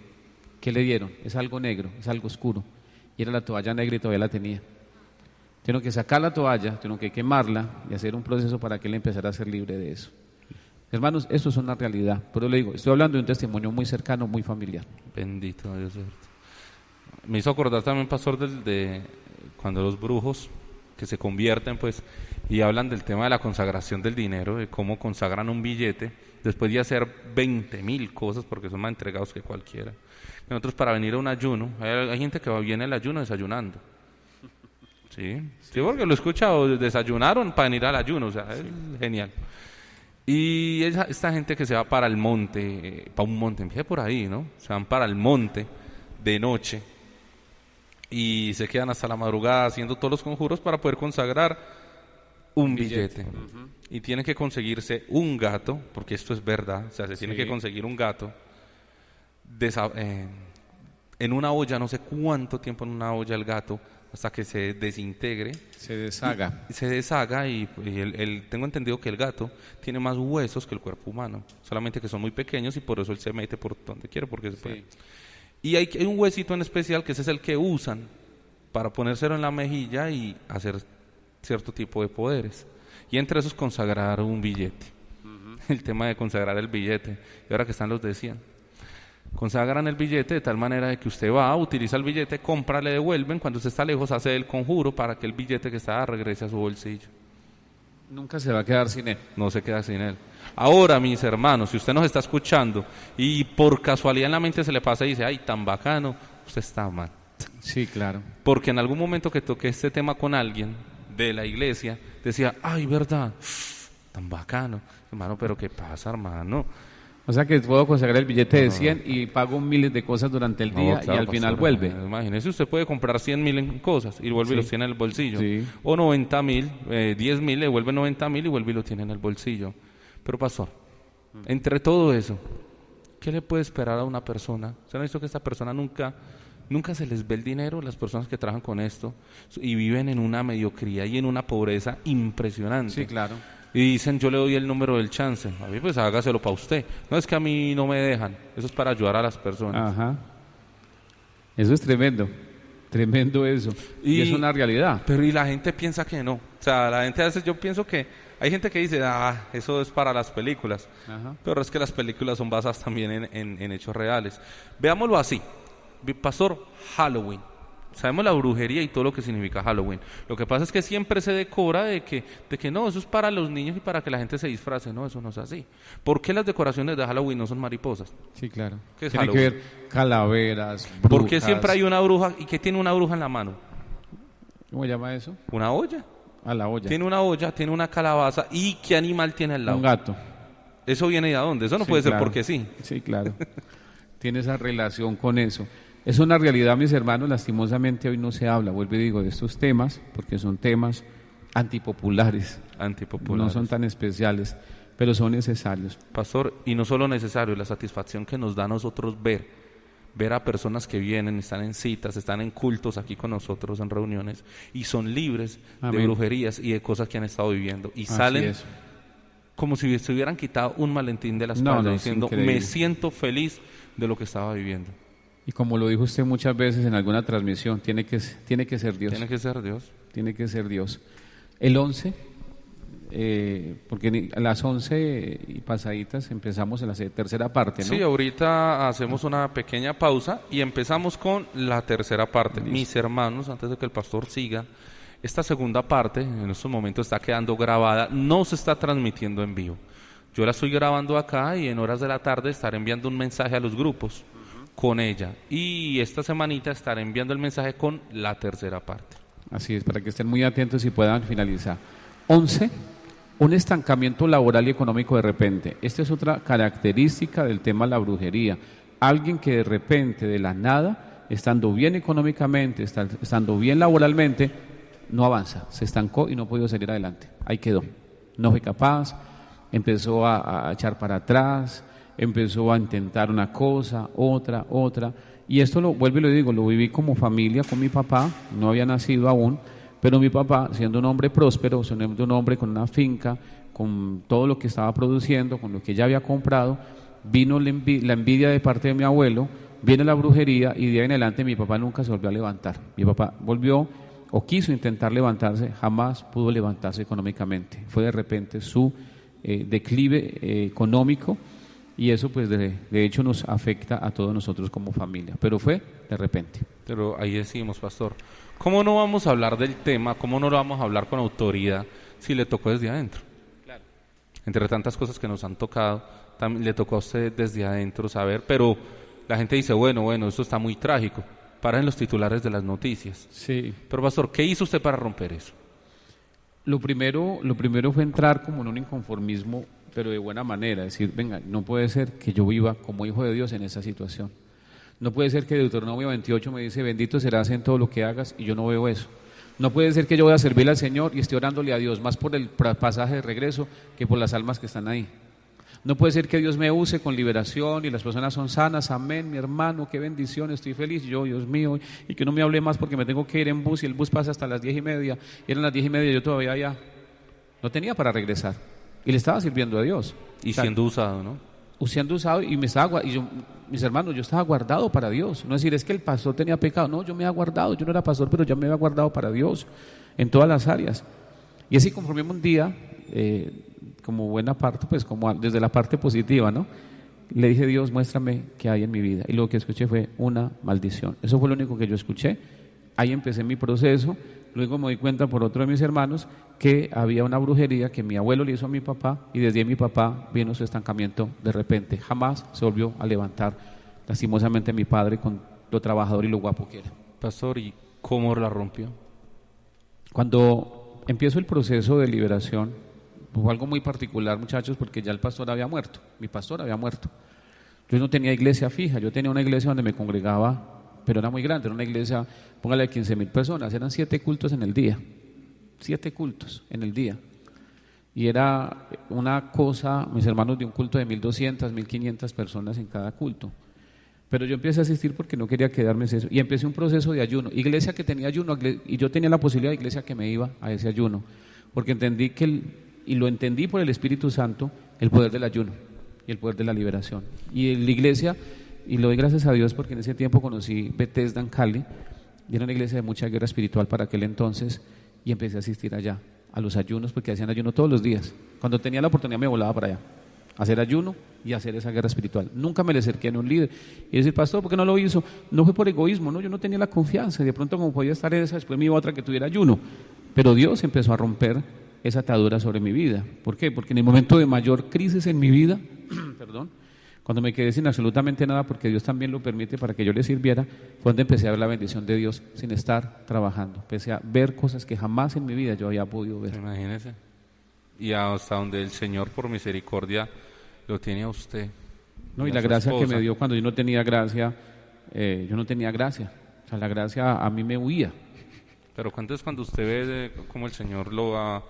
¿Qué le dieron? Es algo negro, es algo oscuro. Y era la toalla negra y todavía la tenía. Tuvieron que sacar la toalla, tuvieron que quemarla y hacer un proceso para que él empezara a ser libre de eso. Hermanos, eso es una realidad. Pero le digo, estoy hablando de un testimonio muy cercano, muy familiar. Bendito Dios. Me hizo acordar también, pastor, de cuando los brujos que se convierten, pues, y hablan del tema de la consagración del dinero, de cómo consagran un billete después de hacer 20,000 cosas, porque son más entregados que cualquiera. Nosotros, para venir a un ayuno, hay gente que viene al ayuno desayunando. Sí, porque lo he escuchado, desayunaron para venir al ayuno, o sea, es genial. Y esta gente que se va para el monte, para un monte, empieza por ahí, ¿no? Se van para el monte de noche y se quedan hasta la madrugada haciendo todos los conjuros para poder consagrar un billete. Uh-huh. Y tienen que conseguirse un gato, porque esto es verdad, o sea, se tiene que conseguir un gato en una olla, no sé cuánto tiempo en una olla el gato, hasta que se desintegre. Se deshaga. Se deshaga y tengo entendido que el gato tiene más huesos que el cuerpo humano, solamente que son muy pequeños y por eso él se mete por donde quiere, porque se puede. Y hay un huesito en especial que ese es el que usan para ponérselo en la mejilla y hacer cierto tipo de poderes. Y entre esos consagrar un billete. Uh-huh. el tema de consagrar el billete. Y ahora que están los de 100. Consagran el billete de tal manera de que usted va, utiliza el billete, compra, le devuelven, cuando usted está lejos hace el conjuro para que el billete que está regrese a su bolsillo. Nunca se va a quedar sin él. No se queda sin él. Ahora, mis hermanos, si usted nos está escuchando y por casualidad en la mente se le pasa y dice, ay, tan bacano, usted está mal. Sí, claro. Porque en algún momento que toqué este tema con alguien de la iglesia, decía, ay, verdad, tan bacano. Hermano, pero ¿qué pasa, hermano? O sea que puedo consagrar el billete de 100 y pago miles de cosas durante el día, claro, y al final pastor, vuelve. Imagínese, usted puede comprar 100,000 en cosas y vuelve y Sí. los tiene en el bolsillo. Sí. O 90,000, 10,000, le vuelve 90,000 y vuelve y lo tiene en el bolsillo. Pero pastor, entre todo eso, ¿qué le puede esperar a una persona? ¿Se han visto que esta persona nunca se les ve el dinero? Las personas que trabajan con esto y viven en una mediocridad y en una pobreza impresionante. Sí, claro. Y dicen, yo le doy el número del chance. A mí, pues hágaselo para usted. No es que a mí no me dejan. Eso es para ayudar a las personas. Ajá. Eso es tremendo. Tremendo eso. Y es una realidad. Pero y la gente piensa que no. O sea, la gente a veces, yo pienso que hay gente que dice, eso es para las películas. Ajá. Pero es que las películas son basadas también en hechos reales. Veámoslo así. Pastor, Halloween. Sabemos la brujería y todo lo que significa Halloween. Lo que pasa es que siempre se decora de que no, eso es para los niños y para que la gente se disfrace. No, eso no es así. ¿Por qué las decoraciones de Halloween no son mariposas? Sí, claro. ¿Qué es Tiene que Halloween? ver calaveras, brujas. ¿Por qué siempre hay una bruja? ¿Y qué tiene una bruja en la mano? ¿Cómo se llama eso? Una olla. A la olla. Tiene una olla, tiene una calabaza. ¿Y qué animal tiene al lado? Un gato. ¿Eso viene de dónde? Eso no Sí, puede ser claro. porque sí. Sí, claro. Tiene esa relación con eso. Es una realidad, mis hermanos, lastimosamente hoy no se habla, vuelvo y digo, de estos temas, porque son temas antipopulares, Antipopulares. no son tan especiales, pero son necesarios. Pastor, y no solo necesario, la satisfacción que nos da a nosotros ver a personas que vienen, están en citas, están en cultos aquí con nosotros, en reuniones, y son libres de Amén. brujerías y de cosas que han estado viviendo, y Así salen es. como si se hubieran quitado un malentín de la No, espalda, no, es diciendo, increíble. me siento feliz de lo que estaba viviendo. Y como lo dijo usted muchas veces en alguna transmisión, tiene que ser Dios. Tiene que ser Dios. Tiene que ser Dios. El 11, porque a las 11 y pasaditas empezamos en la tercera parte, ¿no? Sí, ahorita hacemos una pequeña pausa y empezamos con la tercera parte. Listo. Mis hermanos, antes de que el pastor siga, esta segunda parte en estos momentos está quedando grabada, no se está transmitiendo en vivo. Yo la estoy grabando acá y en horas de la tarde estaré enviando un mensaje a los grupos con ella. Y esta semanita estaré enviando el mensaje con la tercera parte. Así es, para que estén muy atentos y puedan finalizar. 11, un estancamiento laboral y económico de repente. Esta es otra característica del tema de la brujería. Alguien que de repente, de la nada, estando bien económicamente, estando bien laboralmente, no avanza, se estancó y no ha podido salir adelante. Ahí quedó. No fue capaz, empezó a echar para atrás, empezó a intentar una cosa, otra, y esto lo vuelvo y lo digo, lo viví como familia con mi papá, no había nacido aún, pero mi papá, siendo un hombre próspero, siendo un hombre con una finca, con todo lo que estaba produciendo, con lo que ya había comprado, vino la envidia de parte de mi abuelo, viene la brujería y de ahí en adelante mi papá nunca se volvió a levantar. Mi papá volvió o quiso intentar levantarse, jamás pudo levantarse económicamente. Fue de repente su declive económico. Y eso pues de hecho nos afecta a todos nosotros como familia, pero fue de repente. Pero ahí decimos, pastor, ¿cómo no vamos a hablar del tema? ¿Cómo no lo vamos a hablar con autoridad si le tocó desde adentro? Claro. Entre tantas cosas que nos han tocado, también le tocó a usted desde adentro saber, pero la gente dice, bueno, esto está muy trágico. Para en los titulares de las noticias. Sí. Pero pastor, ¿qué hizo usted para romper eso? Lo primero fue entrar como en un inconformismo, pero de buena manera, decir, venga, no puede ser que yo viva como hijo de Dios en esa situación. No puede ser que Deuteronomio 28 me dice, bendito serás en todo lo que hagas, y yo no veo eso. No puede ser que yo voy a servirle al Señor y esté orándole a Dios, más por el pasaje de regreso que por las almas que están ahí. No puede ser que Dios me use con liberación y las personas son sanas, amén, mi hermano, qué bendición, estoy feliz, yo, Dios mío, y que no me hable más porque me tengo que ir en bus y el bus pasa hasta las 10:30, y eran las 10:30, yo todavía ya no tenía para regresar, y le estaba sirviendo a Dios. Y O sea, siendo usado, ¿no? siendo usado y mis hermanos, yo estaba guardado para Dios. No es decir, es que el pastor tenía pecado, no, yo me había guardado, yo no era pastor, pero ya me había guardado para Dios en todas las áreas. Y así conforme un día como buena parte, pues como desde la parte positiva, ¿no? Le dije, Dios, muéstrame qué hay en mi vida. Y lo que escuché fue una maldición. Eso fue lo único que yo escuché. Ahí empecé mi proceso. Luego me di cuenta por otro de mis hermanos que había una brujería que mi abuelo le hizo a mi papá, y desde ahí mi papá vino su estancamiento de repente. Jamás se volvió a levantar, lastimosamente, mi padre, con lo trabajador y lo guapo que era. Pastor, ¿y cómo la rompió? Cuando empiezo el proceso de liberación, fue algo muy particular, muchachos, porque ya el pastor había muerto, mi pastor había muerto. Yo no tenía iglesia fija, yo tenía una iglesia donde me congregaba, pero era muy grande, era una iglesia, póngale 15,000 personas, eran 7 cultos en el día, 7 cultos en el día. Y era una cosa, mis hermanos, de un culto de 1,200, 1,500 personas en cada culto. Pero yo empecé a asistir porque no quería quedarme en eso, y empecé un proceso de ayuno, iglesia que tenía ayuno, y yo tenía la posibilidad de iglesia que me iba a ese ayuno, porque entendí y lo entendí por el Espíritu Santo, el poder del ayuno y el poder de la liberación. Y en la iglesia, y lo doy gracias a Dios porque en ese tiempo conocí Bethesda en Cali, y era una iglesia de mucha guerra espiritual para aquel entonces, y empecé a asistir allá, a los ayunos, porque hacían ayuno todos los días. Cuando tenía la oportunidad me volaba para allá, a hacer ayuno y hacer esa guerra espiritual. Nunca me le acerqué a un líder y decir, pastor, ¿por qué no lo hizo? No fue por egoísmo, no, yo no tenía la confianza, y de pronto como podía estar en esa, después me iba a otra que tuviera ayuno, pero Dios empezó a romper esa atadura sobre mi vida. ¿Por qué? Porque en el momento de mayor crisis en mi vida, perdón, cuando me quedé sin absolutamente nada, porque Dios también lo permite para que yo le sirviera, fue donde empecé a ver la bendición de Dios sin estar trabajando. Empecé a ver cosas que jamás en mi vida yo había podido ver. Imagínese. Y hasta donde el Señor, por misericordia, lo tiene a usted. No, y la gracia que me dio cuando yo no tenía gracia, O sea, la gracia a mí me huía. Pero ¿cuánto es cuando usted ve cómo el Señor lo ha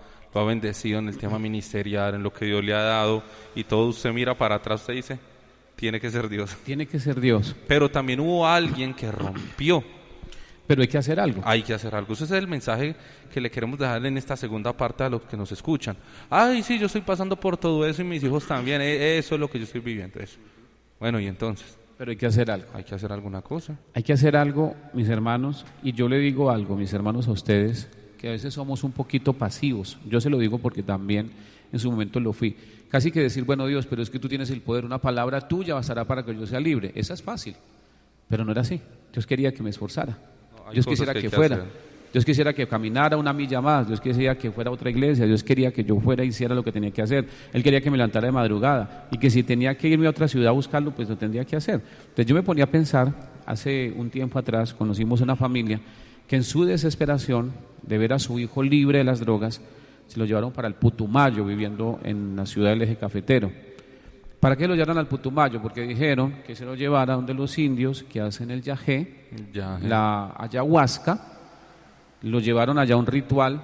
bendecido en el tema ministerial, en lo que Dios le ha dado, y todo usted mira para atrás, usted dice, tiene que ser Dios? Tiene que ser Dios. Pero también hubo alguien que rompió. Pero hay que hacer algo. Hay que hacer algo. Ese es el mensaje que le queremos dejar en esta segunda parte a los que nos escuchan. Ay, sí, yo estoy pasando por todo eso y mis hijos también. Eso es lo que yo estoy viviendo. Eso. Bueno, y entonces. Pero hay que hacer algo. Hay que hacer alguna cosa. Hay que hacer algo, mis hermanos. Y yo le digo algo, mis hermanos, a ustedes, que a veces somos un poquito pasivos. Yo se lo digo porque también en su momento lo fui. Casi que decir, bueno, Dios, pero es que tú tienes el poder. Una palabra tuya bastará para que yo sea libre. Esa es fácil. Pero no era así. Dios quería que me esforzara. Dios quisiera que fuera, Dios quisiera que caminara una milla más, Dios quisiera que fuera a otra iglesia, Dios quería que yo fuera y hiciera lo que tenía que hacer. Él quería que me levantara de madrugada y que si tenía que irme a otra ciudad a buscarlo, pues lo tendría que hacer. Entonces yo me ponía a pensar, hace un tiempo atrás conocimos una familia que en su desesperación de ver a su hijo libre de las drogas, se lo llevaron para el Putumayo, viviendo en la ciudad del Eje Cafetero. ¿Para qué lo llevaron al Putumayo? Porque dijeron que se lo llevara donde los indios que hacen el yagé, la ayahuasca. Lo llevaron allá a un ritual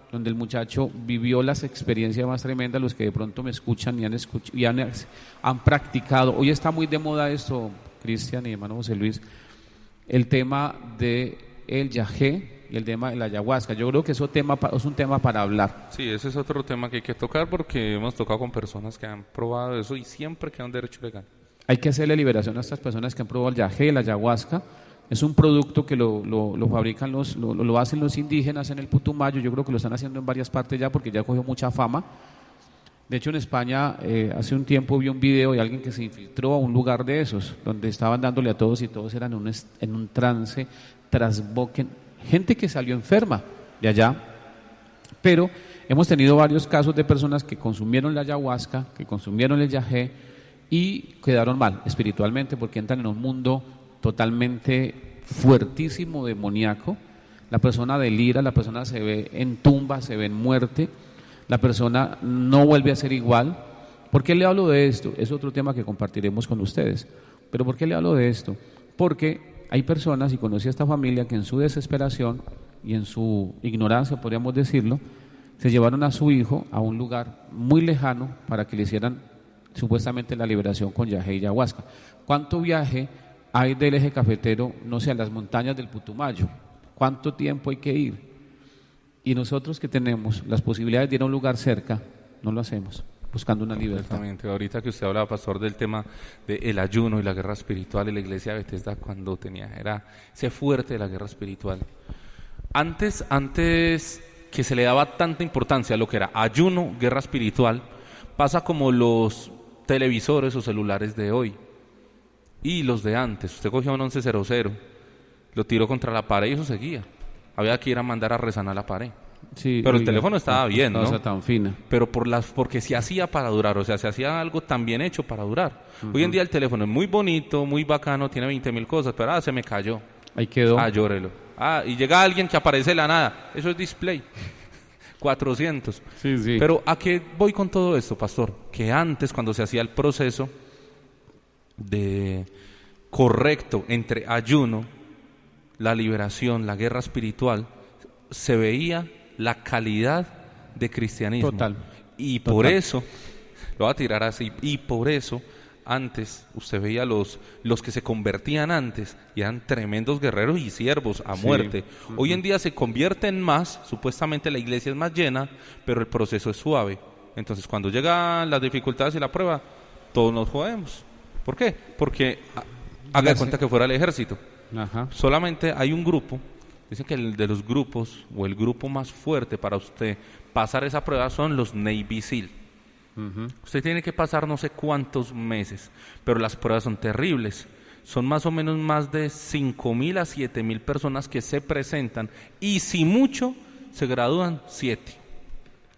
donde el muchacho vivió las experiencias más tremendas. Los que de pronto me escuchan y han practicado. Hoy está muy de moda esto, Cristian y hermano José Luis, el tema de el yagé y el tema de la ayahuasca. Yo creo que es un tema para hablar. Sí, ese es otro tema que hay que tocar porque hemos tocado con personas que han probado eso y siempre queda un derecho legal. Hay que hacerle liberación a estas personas que han probado el yagé, la ayahuasca. Es un producto que lo fabrican lo hacen los indígenas en el Putumayo. Yo creo que lo están haciendo en varias partes ya porque ya cogió mucha fama. De hecho, en España hace un tiempo vi un video de alguien que se infiltró a un lugar de esos, donde estaban dándole a todos y todos eran en un trance, trasboquen, gente que salió enferma de allá. Pero hemos tenido varios casos de personas que consumieron la ayahuasca, que consumieron el yagé y quedaron mal espiritualmente porque entran en un mundo totalmente fuertísimo, demoníaco. La persona delira, la persona se ve en tumba, se ve en muerte, la persona no vuelve a ser igual. ¿Por qué le hablo de esto? Es otro tema que compartiremos con ustedes. Pero ¿por qué le hablo de esto? Porque hay personas, y conocí a esta familia, que en su desesperación y en su ignorancia, podríamos decirlo, se llevaron a su hijo a un lugar muy lejano para que le hicieran supuestamente la liberación con yagé y ayahuasca. ¿Cuánto viaje hay del Eje Cafetero, no sé, a las montañas del Putumayo? ¿Cuánto tiempo hay que ir? Y nosotros que tenemos las posibilidades de ir a un lugar cerca, no lo hacemos, buscando una libertad. Exactamente. Ahorita que usted hablaba, pastor, del tema del ayuno y la guerra espiritual, y la iglesia de Bethesda cuando era ese fuerte de la guerra espiritual. Antes que se le daba tanta importancia a lo que era ayuno, guerra espiritual, pasa como los televisores o celulares de hoy y los de antes. Usted cogía un 1100, lo tiró contra la pared y eso seguía. Había que ir a mandar a resanar la pared. Sí, Pero el oiga, teléfono estaba bien, ¿no? Cosa tan fina. Pero porque se hacía para durar, o sea, se hacía algo tan bien hecho para durar. Hoy en día el teléfono es muy bonito, muy bacano, tiene 20.000 cosas, pero se me cayó. Ahí quedó. Llórelo. Y llega alguien que aparece de la nada. Eso es display. 400. Sí, sí. Pero ¿a qué voy con todo esto, pastor? Que antes, cuando se hacía el proceso de correcto entre ayuno, la liberación, la guerra espiritual, se veía la calidad de cristianismo. Total. Y por eso, lo voy a tirar así, y por eso antes usted veía los que se convertían antes y eran tremendos guerreros y siervos a muerte. Hoy en día se convierten más, supuestamente la iglesia es más llena, pero el proceso es suave. Entonces cuando llegan las dificultades y la prueba, todos nos jodemos. ¿Por qué? Porque haga de cuenta que fuera el ejército. Ajá. Solamente hay un grupo, dicen que el de los grupos o el grupo más fuerte para usted pasar esa prueba son los Navy SEAL. Usted tiene que pasar no sé cuántos meses, pero las pruebas son terribles. Son más o menos más de 5.000 a 7.000 personas que se presentan y si mucho se gradúan 7,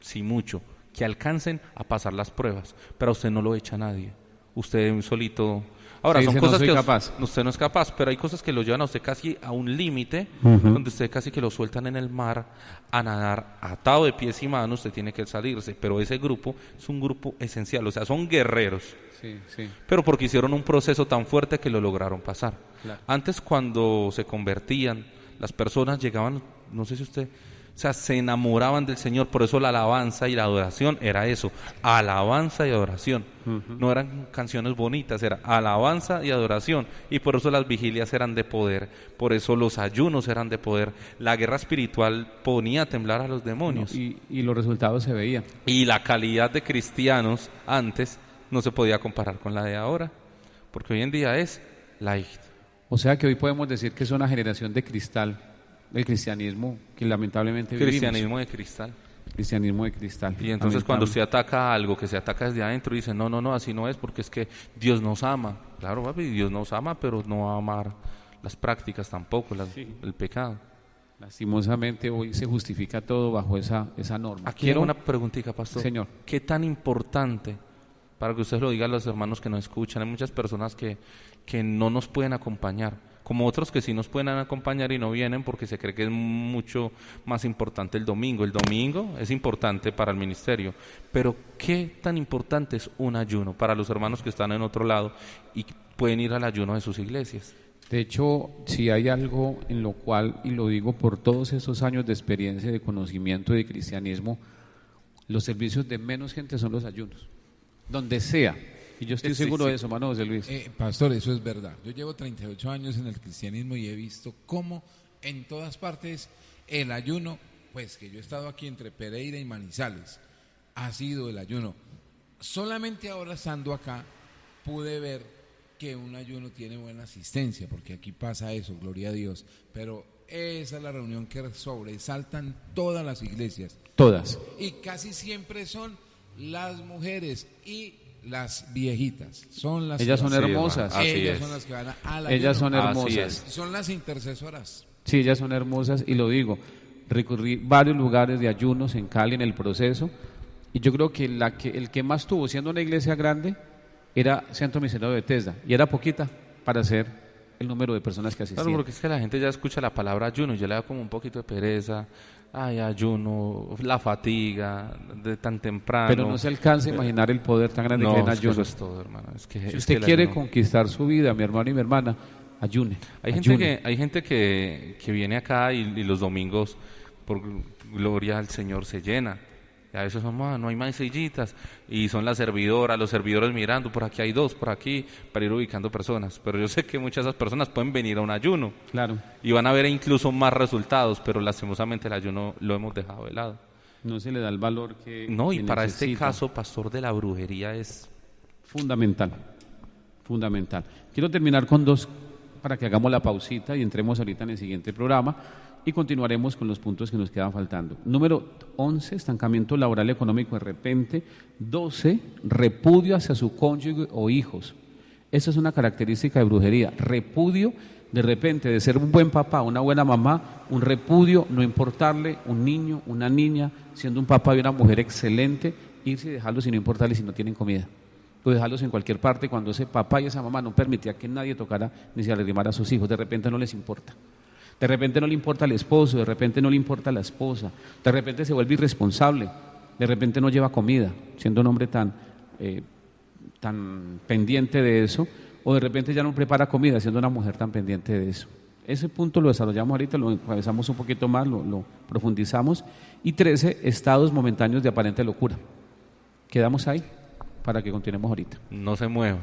si mucho, que alcancen a pasar las pruebas, pero a usted no lo echa nadie, usted solito. Ahora, Sí, son dice, cosas no soy que capaz. usted no es capaz, pero hay cosas que lo llevan a usted casi a un límite, donde usted casi que lo sueltan en el mar a nadar atado de pies y manos, usted tiene que salirse, pero ese grupo es un grupo esencial, o sea, son guerreros, Sí, sí. pero porque hicieron un proceso tan fuerte que lo lograron pasar. Claro. Antes, cuando se convertían, las personas llegaban, no sé si usted, o sea, se enamoraban del Señor, por eso la alabanza y la adoración era eso, alabanza y adoración. No eran canciones bonitas, era alabanza y adoración, y por eso las vigilias eran de poder, por eso los ayunos eran de poder, la guerra espiritual ponía a temblar a los demonios. Y los resultados se veían. Y la calidad de cristianos antes no se podía comparar con la de ahora, porque hoy en día es light. O sea que hoy podemos decir que es una generación de cristal, el cristianismo que lamentablemente Cristianismo de cristal. vivimos. Cristianismo de cristal. Y entonces cuando usted ataca algo que se ataca desde adentro, dice, no, así no es, porque es que Dios nos ama. Claro, papi, Dios nos ama, pero no va a amar las prácticas tampoco, el pecado. Lastimosamente hoy se justifica todo bajo esa norma. Aquí hay una preguntita, pastor. Señor. ¿Qué tan importante, para que usted lo diga a los hermanos que nos escuchan, hay muchas personas que no nos pueden acompañar, como otros que sí nos pueden acompañar y no vienen porque se cree que es mucho más importante el domingo. El domingo es importante para el ministerio, pero ¿qué tan importante es un ayuno para los hermanos que están en otro lado y pueden ir al ayuno de sus iglesias? De hecho, si hay algo en lo cual, y lo digo por todos esos años de experiencia, de conocimiento de cristianismo, los servicios de menos gente son los ayunos, donde sea. Y yo estoy seguro de eso, hermano José Luis. Pastor, eso es verdad. Yo llevo 38 años en el cristianismo y he visto cómo en todas partes el ayuno, pues que yo he estado aquí entre Pereira y Manizales, ha sido el ayuno. Solamente ahora estando acá pude ver que un ayuno tiene buena asistencia, porque aquí pasa eso, gloria a Dios. Pero esa es la reunión que sobresaltan todas las iglesias. Todas. Y casi siempre son las mujeres y las viejitas. Son las Ellas que son van. hermosas. Así Ellas es. son las que van al ayuno. Ellas son Así hermosas. Son las intercesoras. Sí, ellas son hermosas y lo digo. Recurrí varios lugares de ayunos en Cali en el proceso y yo creo que el que más tuvo siendo una iglesia grande era Centro Misionero de Bethesda y era poquita para hacer el número de personas que asistían. Claro, porque es que la gente ya escucha la palabra ayuno y ya le da como un poquito de pereza. Ay, ayuno, la fatiga de tan temprano. Pero no se alcanza a imaginar el poder tan grande que hay en es que ayuno. eso es todo, hermano. Es que, Si es usted que el quiere ayuno- conquistar su vida, mi hermano y mi hermana, ayune. Hay gente que viene acá y los domingos, por gloria al Señor, se llena. Y a veces no hay más sillitas. Y son las servidoras, los servidores mirando, por aquí hay dos, por aquí, para ir ubicando personas. Pero yo sé que muchas de esas personas pueden venir a un ayuno. Claro, Y van a ver incluso más resultados, pero lastimosamente el ayuno lo hemos dejado de lado. no se le da el valor que No, y que para este necesita. caso, pastor de la brujería es... Fundamental, fundamental. Quiero terminar con dos, para que hagamos la pausita y entremos ahorita en el siguiente programa. y continuaremos con los puntos que nos quedan faltando. Número 11, estancamiento laboral económico de repente. 12, repudio hacia su cónyuge o hijos. Esa es una característica de brujería, repudio de repente de ser un buen papá, una buena mamá, un repudio, no importarle un niño, una niña, siendo un papá y una mujer excelente, irse y dejarlos y no importarle si no tienen comida. O dejarlos en cualquier parte cuando ese papá y esa mamá no permitía que nadie tocara ni se arrimara a sus hijos, de repente no les importa. De repente no le importa al esposo, de repente no le importa a la esposa, de repente se vuelve irresponsable, de repente no lleva comida, siendo un hombre tan pendiente de eso, o de repente ya no prepara comida, siendo una mujer tan pendiente de eso. Ese punto lo desarrollamos ahorita, lo atravesamos un poquito más, lo profundizamos. Y 13, estados momentáneos de aparente locura. Quedamos ahí para que continuemos ahorita. No se muevan.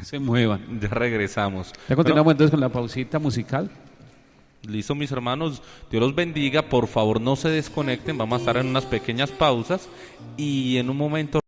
Se muevan. Ya regresamos. Ya continuamos entonces con la pausita musical. Listo, mis hermanos, Dios los bendiga, por favor no se desconecten, vamos a estar en unas pequeñas pausas y en un momento